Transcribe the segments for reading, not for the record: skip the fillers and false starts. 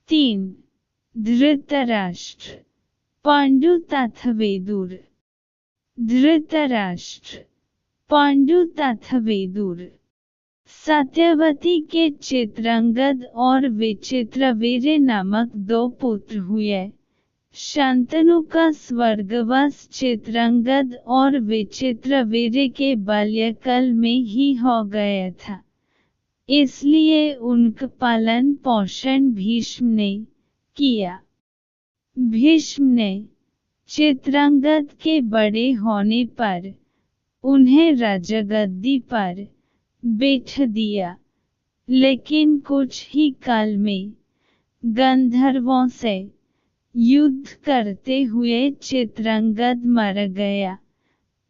3. धृतराष्ट्र, पांडु तथा विदुर। धृतराष्ट्र, पांडु तथा विदुर। सत्यवती के चित्रांगद और विचित्रवीर नामक 2 पुत्र हुए। शांतनु का स्वर्गवास चित्रांगद और विचित्रवीर के बाल्यकाल में ही हो गया था, इसलिए उनका पालन पोषण भीष्म ने किया। भीष्म ने चित्रांगद के बड़े होने पर उन्हें राजगद्दी पर बैठा दिया, लेकिन कुछ ही काल में गंधर्वों से युद्ध करते हुए चित्रांगद मर गया।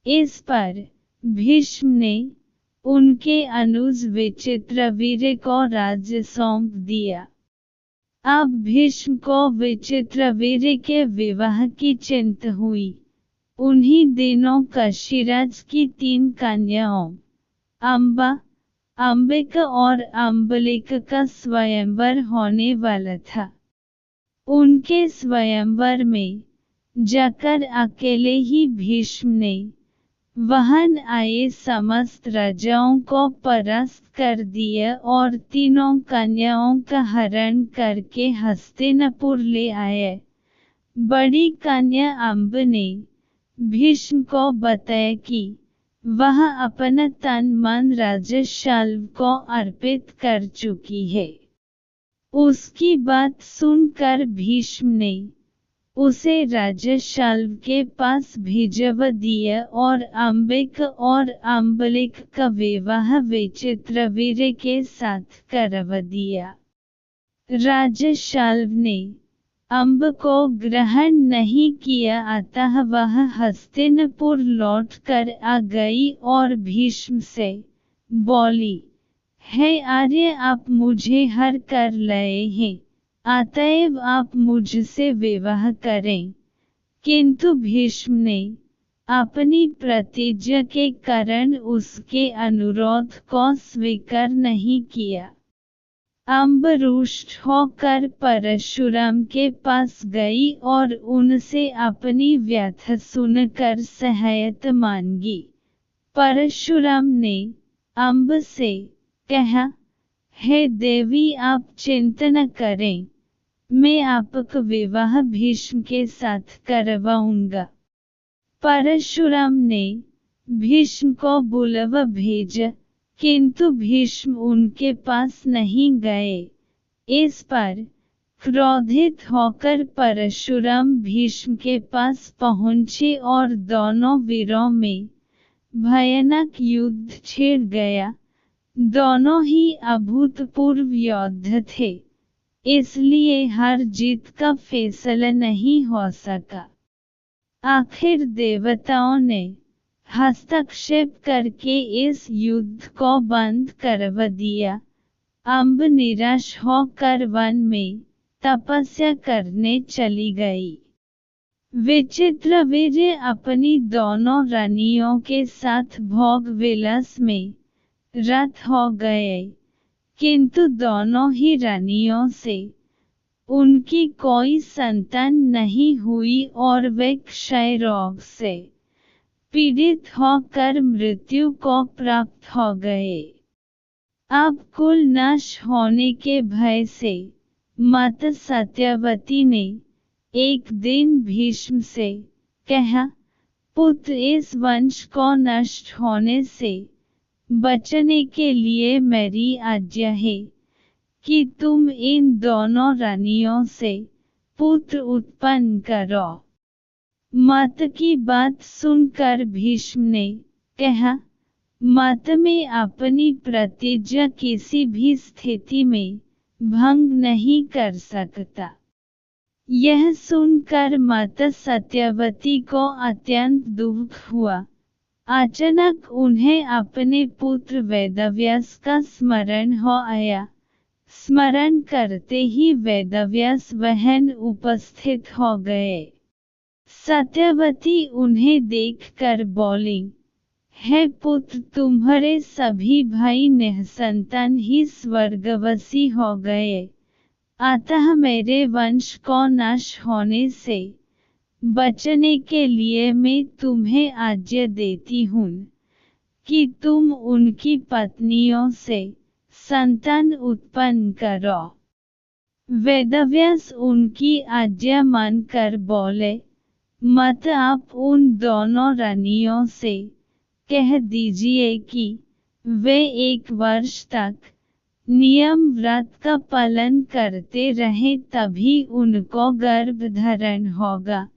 इस पर भीष्म ने उनके अनुज विचित्रवीर को राज्य सौंप दिया। अब भीष्म को विचित्रवीर के विवाह की चिंता हुई। उन्हीं दिनों काशीराज की 3 कन्याओं अंबा, अंबिका और अंबलिका का स्वयंवर होने वाला था। उनके स्वयंवर में जाकर अकेले ही भीष्म ने वहां आए समस्त राजाओं को परास्त कर दिया और 3 कन्याओं का हरण करके हस्तिनापुर ले आए। बड़ी कन्या अंब ने भीष्म को बताया कि वह अपना तन मन राजा शल्य को अर्पित कर चुकी है। उसकी बात सुनकर भीष्म ने उसे राजा शल्य के पास भिजवा दिया और अंबिका और अंबलिका का विवाह विचित्रवीर के साथ करवा दिया। राजा शल्य ने अंब को ग्रहण नहीं किया, अतः वह हस्तिनापुर लौटकर आ गई और भीष्म से बोली, हे आर्य, आप मुझे हर कर लाए हैं, अतएव आप मुझसे विवाह करें। किंतु भीष्म ने अपनी प्रतिज्ञा के कारण उसके अनुरोध को स्वीकार नहीं किया। अंब रुष्ट होकर परशुराम के पास गई और उनसे अपनी व्यथा सुनकर सहायता मांगी। परशुराम ने अंब से कहा, हे देवी, आप चिंता न करें, मैं आपका विवाह भीष्म के साथ करवाऊंगा। परशुराम ने भीष्म को बुलवा भेजा, किंतु भीष्म उनके पास नहीं गए। इस पर क्रोधित होकर परशुराम भीष्म के पास पहुंचे और दोनों वीरों में भयानक युद्ध छिड़ गया। दोनों ही अभूतपूर्व योद्धा थे, इसलिए हार जीत का फैसला नहीं हो सका। आखिर देवताओं ने हस्तक्षेप करके इस युद्ध को बंद करवा दिया। अंब निराश होकर वन में तपस्या करने चली गई। विचित्रवीर अपनी दोनों रानियों के साथ भोग विलास में रत हो गए, किंतु दोनों ही रानियों से उनकी कोई संतान नहीं हुई और वे क्षय रोग से पीड़ित होकर मृत्यु को प्राप्त हो गए। अब कुल नाश होने के भय से माता सत्यवती ने एक दिन भीष्म से कहा, पुत्र, इस वंश को नष्ट होने से बचने के लिए मेरी आज्ञा है कि तुम इन दोनों रानियों से पुत्र उत्पन्न करो। माता की बात सुनकर भीष्म ने कहा, माता, मैं अपनी प्रतिज्ञा किसी भी स्थिति में भंग नहीं कर सकता। यह सुनकर माता सत्यवती को अत्यंत दुख हुआ। अचानक उन्हें अपने पुत्र वेदव्यास का स्मरण हो आया। स्मरण करते ही वेदव्यास वहां उपस्थित हो गए। सत्यवती उन्हें देखकर बोली, हे पुत्र, तुम्हारे सभी भाई निःसंतान ही स्वर्गवासी हो गए, अतः मेरे वंश को नष्ट होने से बचने के लिए मैं तुम्हें आज्ञा देती हूँ कि तुम उनकी पत्नियों से संतान उत्पन्न करो। वेदव्यास उनकी आज्ञा मानकर बोले, मत आप उन दोनों रानियों से कह दीजिए कि वे 1 वर्ष तक नियम व्रत का पालन करते रहें, तभी उनको गर्भ धारण होगा।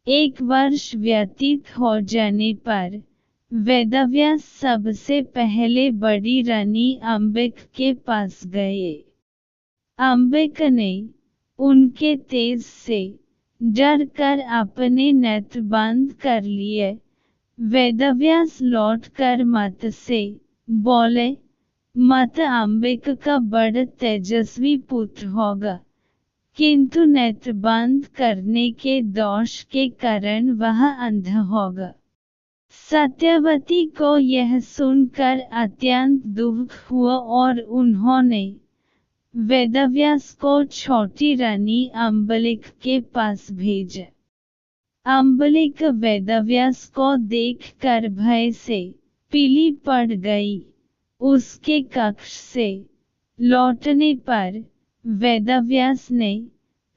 1 वर्ष व्यतीत हो जाने पर वेदव्यास सबसे पहले बड़ी रानी अंबिक के पास गए। अंबिक ने उनके तेज से डर कर अपने नेत्र बंद कर लिए। वेदव्यास लौटकर मत से बोले, मत अंबिक का बड़ा तेजस्वी पुत्र होगा, किंतु नेत्र बंद करने के दोष के कारण वह अंधा होगा। सत्यवती को यह सुनकर अत्यंत दुख हुआ और उन्होंने वेदव्यास को छोटी रानी अंबलिक के पास भेजा। अंबलिक वेदव्यास को देखकर भय से पीली पड़ गई। उसके कक्ष से लौटने पर वेदव्यास ने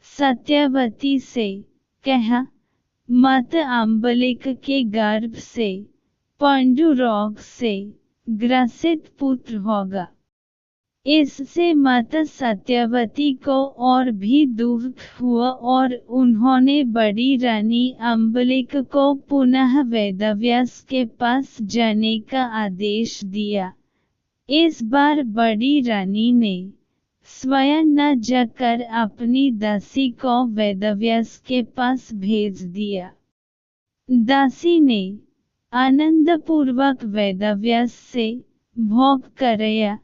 सत्यवती से कहा, मत अंबलिक के गर्भ से पांडु रोग से ग्रसित पुत्र होगा। इससे माता सत्यवती को और भी दुख हुआ और उन्होंने बड़ी रानी अंबलिक को पुनः वेदव्यास के पास जाने का आदेश दिया। इस बार बड़ी रानी ने स्वयं न जाकर अपनी दासी को वेदव्यास के पास भेज दिया। दासी ने आनंदपूर्वक वेदव्यास से भोग कराया।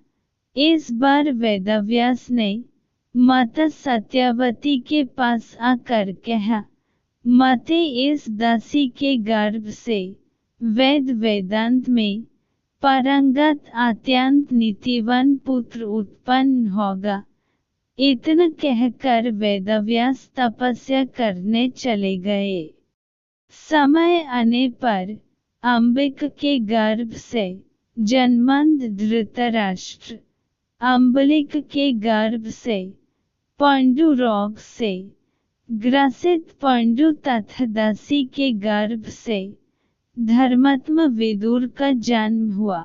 इस बार वेदव्यास ने माता सत्यवती के पास आकर कहा, माते इस दासी के गर्भ से वेद वेदांत में पारंगत अत्यंत नीतिवान पुत्र उत्पन्न होगा। इतना कहकर वेदव्यास तपस्या करने चले गए। समय आने पर अंबिक के गर्भ से जन्मंत धृतराष्ट्र, अंबलिक के गर्भ से पांडु रोग से ग्रसित पांडु तथा दासी के गर्भ से धर्मात्मा विदुर का जन्म हुआ।